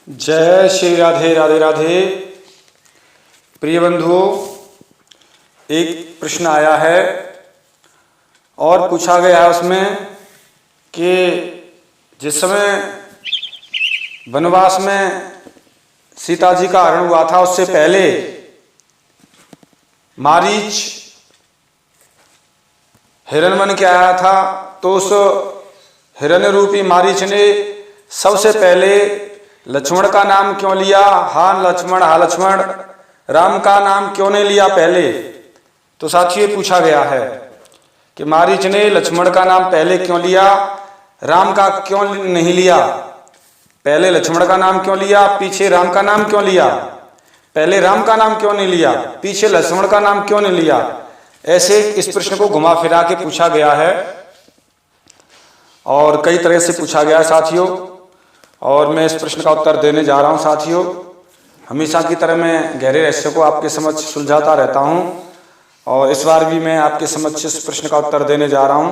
जय श्री राधे राधे राधे। प्रिय बंधुओं, एक प्रश्न आया है और पूछा गया है उसमें कि जिस समय वनवास में सीता जी का हरण हुआ था उससे पहले मारीच हिरण बन के आया था, तो उस हिरण्य रूपी मारीच ने सबसे पहले लक्ष्मण का नाम क्यों लिया? हा लक्ष्मण, राम का नाम क्यों नहीं लिया पहले? तो साथियों पूछा गया है कि मारीच ने लक्ष्मण का नाम पहले क्यों लिया, राम का क्यों नहीं लिया? पहले लक्ष्मण का नाम क्यों लिया, पीछे राम का नाम क्यों लिया? पहले राम का नाम क्यों नहीं लिया, पीछे लक्ष्मण का नाम क्यों नहीं लिया? ऐसे इस प्रश्न को घुमा फिरा के पूछा गया है और कई तरह से पूछा गया है साथियों, और मैं इस प्रश्न का उत्तर देने जा रहा हूं साथियों। हमेशा की तरह मैं गहरे रहस्य को आपके समक्ष सुलझाता रहता हूं और इस बार भी मैं आपके समक्ष इस प्रश्न का उत्तर देने जा रहा हूं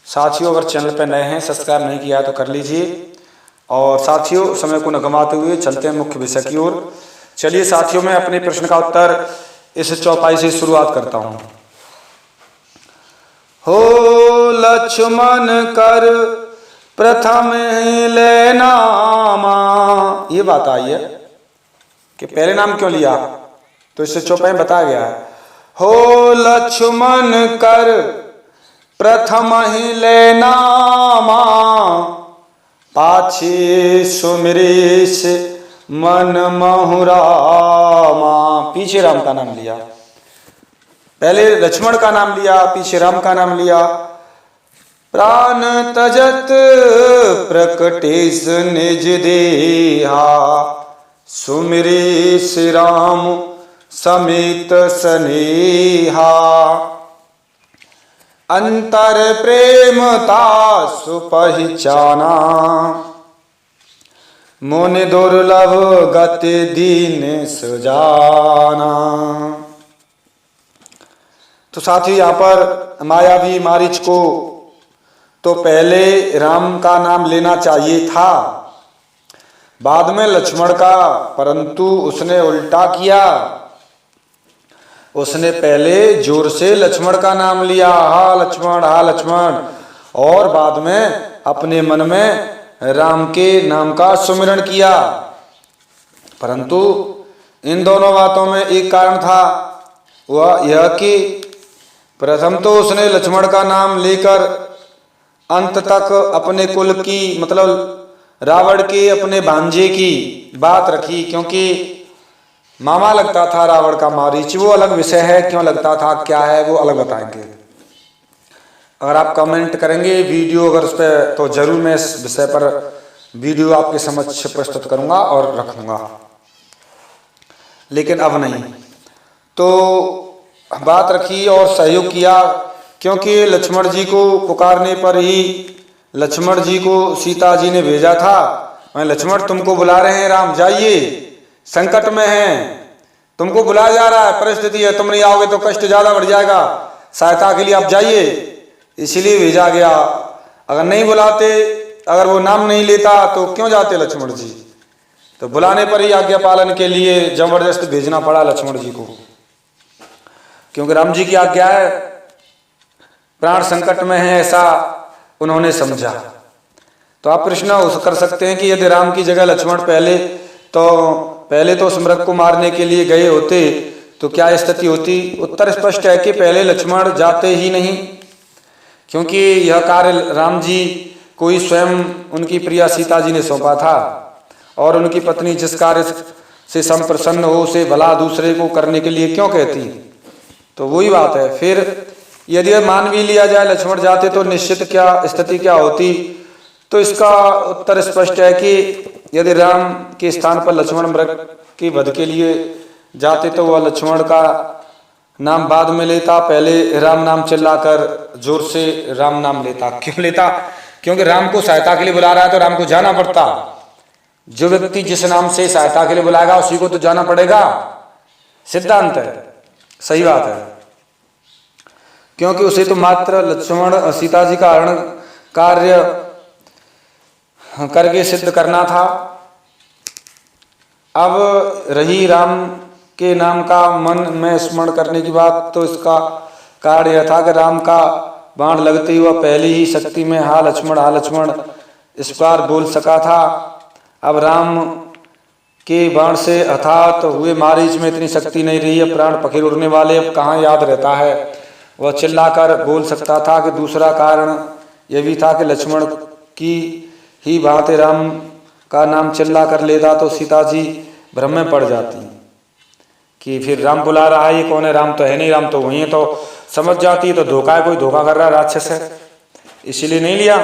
साथियों। अगर चैनल पर नए हैं, सब्सक्राइब नहीं किया है तो कर लीजिए। और साथियों, समय को न गंवाते हुए चलते हैं मुख्य विषय की ओर। चलिए साथियों, मैं अपने प्रश्न का उत्तर इस चौपाई से शुरुआत करता हूं। हो लक्ष्मण कर प्रथम ले नामा, ये बात आई है कि पहले नाम क्यों लिया, तो इससे चौपाई में बताया गया है। हो लक्ष्मण कर प्रथम ही ले नामा, पाछे सुमिरेश मन महुरामा। पीछे राम का नाम लिया, पहले लक्ष्मण का नाम लिया, पीछे राम का नाम लिया। प्राण तजत प्रकटेश निज देहा, सुमिरे श्री राम समेत स्नेहा। अंतर प्रेमता सुपहचाना, मुनि दुर्लभ गति दीन सुजाना। तो साथी, यहाँ पर मायावी मारीच को तो पहले राम का नाम लेना चाहिए था, बाद में लक्ष्मण का, परंतु उसने उल्टा किया। उसने पहले जोर से लक्ष्मण का नाम लिया, हा लक्ष्मण, और बाद में अपने मन में राम के नाम का सुमिरन किया। परंतु इन दोनों बातों में एक कारण था, वह यह कि प्रथम तो उसने लक्ष्मण का नाम लेकर अंत तक अपने कुल की, मतलब रावण के अपने भांजे की बात रखी, क्योंकि मामा लगता था रावण का मारीच। वो अलग विषय है, क्यों लगता था, क्या है, वो अलग बताएंगे। अगर आप कमेंट करेंगे वीडियो अगर उस पर, तो जरूर मैं इस विषय पर वीडियो आपके समक्ष प्रस्तुत करूंगा और रखूंगा, लेकिन अब नहीं। तो बात रखी और सहयोग किया, क्योंकि लक्ष्मण जी को पुकारने पर ही लक्ष्मण जी को सीता जी ने भेजा था। मैं लक्ष्मण तुमको बुला रहे हैं, राम जाइए, संकट में हैं, तुमको बुलाया जा रहा है, परिस्थिति है, तुम नहीं आओगे तो कष्ट ज्यादा बढ़ जाएगा, सहायता के लिए आप जाइए, इसीलिए भेजा गया। अगर नहीं बुलाते, अगर वो नाम नहीं लेता तो क्यों जाते लक्ष्मण जी? तो बुलाने पर ही आज्ञा पालन के लिए जबरदस्त भेजना पड़ा लक्ष्मण जी को, क्योंकि राम जी की आज्ञा है, प्राण संकट में है, ऐसा उन्होंने समझा। तो आप प्रश्न कर सकते हैं कि यदि राम की जगह लक्ष्मण पहले तो उस मृग को मारने के लिए गए होते तो क्या स्थिति होती? उत्तर स्पष्ट है कि पहले लक्ष्मण जाते ही नहीं, क्योंकि यह कार्य राम जी को ही स्वयं उनकी प्रिया सीता जी ने सौंपा था, और उनकी पत्नी जिस कार्य से संप्रसन्न हो उसे भला दूसरे को करने के लिए क्यों कहती? तो वही बात है। फिर यदि मान भी लिया जाए लक्ष्मण जाते तो निश्चित क्या स्थिति क्या होती? तो इसका उत्तर स्पष्ट है कि यदि राम के स्थान पर लक्ष्मण मृग के वध के लिए जाते तो वह लक्ष्मण का नाम बाद में लेता, पहले राम नाम चिल्लाकर जोर से राम नाम लेता। क्यों लेता? क्योंकि राम को सहायता के लिए बुला रहा है तो राम को जाना पड़ता। जो व्यक्ति जिस नाम से सहायता के लिए बुलाएगा उसी को तो जाना पड़ेगा, सिद्धांत है, सही बात है। क्योंकि उसे तो मात्र लक्ष्मण सीता जी का हरण कार्य करके सिद्ध करना था। अब रही राम के नाम का मन में स्मरण करने की बात, तो इसका कारण यह था कि राम का बाण लगते हुआ पहले ही शक्ति में हा लक्ष्मण इस बार बोल सका था। अब राम के बाण से हताहत हुए मारीच में इतनी शक्ति नहीं रही है, प्राण पखेर उड़ने वाले अब कहाँ याद रहता है। वह चिल्लाकर बोल सकता था कि दूसरा कारण यह भी था कि लक्ष्मण की ही भांति राम का नाम चिल्ला कर लेता तो सीता जी भ्रम में पड़ जाती कि फिर राम बुला रहा है, ये कौन है, राम तो है नहीं, राम तो वही है, तो समझ जाती तो धोखा है, कोई धोखा कर रहा है, राक्षस है, इसीलिए नहीं लिया।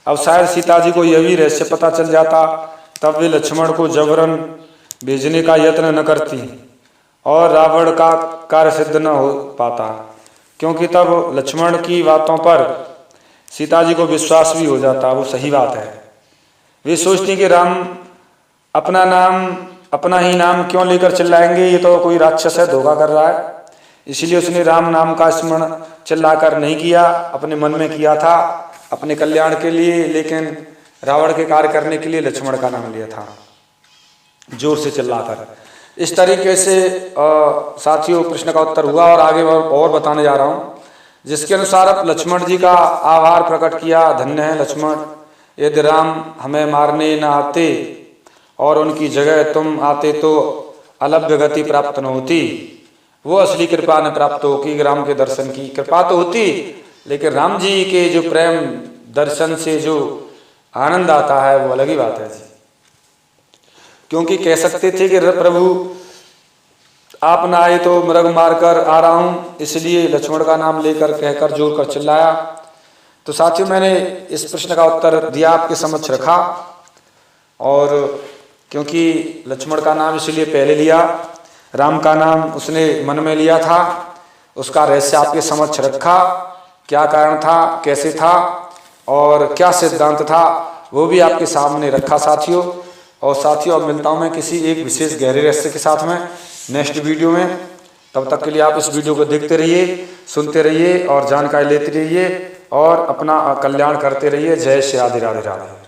अब शायद सीता जी को यह भी रहस्य पता चल जाता, तब वे लक्ष्मण को जबरन भेजने का यत्न न करती और रावण का कार्य सिद्ध न हो पाता, क्योंकि तब लक्ष्मण की बातों पर सीता जी को विश्वास भी हो जाता। वो सही बात है। वे सोचती कि राम अपना ही नाम क्यों लेकर चिल्लाएंगे, ये तो कोई राक्षस है, धोखा कर रहा है। इसीलिए उसने राम नाम का स्मरण चिल्लाकर नहीं किया, अपने मन में किया था अपने कल्याण के लिए, लेकिन रावण के कार्य करने के लिए लक्ष्मण का नाम लिया था जोर से चिल्लाकर। इस तरीके से साथियों प्रश्न का उत्तर हुआ और आगे और बताने जा रहा हूँ, जिसके अनुसार अब लक्ष्मण जी का आभार प्रकट किया। धन्य है लक्ष्मण, यदि राम हमें मारने न आते और उनकी जगह तुम आते तो अलभ्य गति प्राप्त न होती। वो असली कृपा न प्राप्त हो कि राम के दर्शन की कृपा तो होती, लेकिन राम जी के जो प्रेम दर्शन से जो आनंद आता है वो अलग ही बात है जी। क्योंकि कह सकते थे कि प्रभु आप ना आए तो मृग मारकर आ रहा हूँ, इसलिए लक्ष्मण का नाम लेकर कहकर जोर कर चिल्लाया। तो साथियों मैंने इस प्रश्न का उत्तर दिया, आपके समक्ष रखा, और क्योंकि लक्ष्मण का नाम इसलिए पहले लिया, राम का नाम उसने मन में लिया था, उसका रहस्य आपके समक्ष रखा, क्या कारण था, कैसे था और क्या सिद्धांत था, वो भी आपके सामने रखा साथियों। और साथियों अब मिलता हूँ मैं किसी एक विशेष गहरे रहस्य के साथ में नेक्स्ट वीडियो में। तब तक के लिए आप इस वीडियो को देखते रहिए, सुनते रहिए और जानकारी लेते रहिए और अपना कल्याण करते रहिए। जय श्री राधे राधे राधे।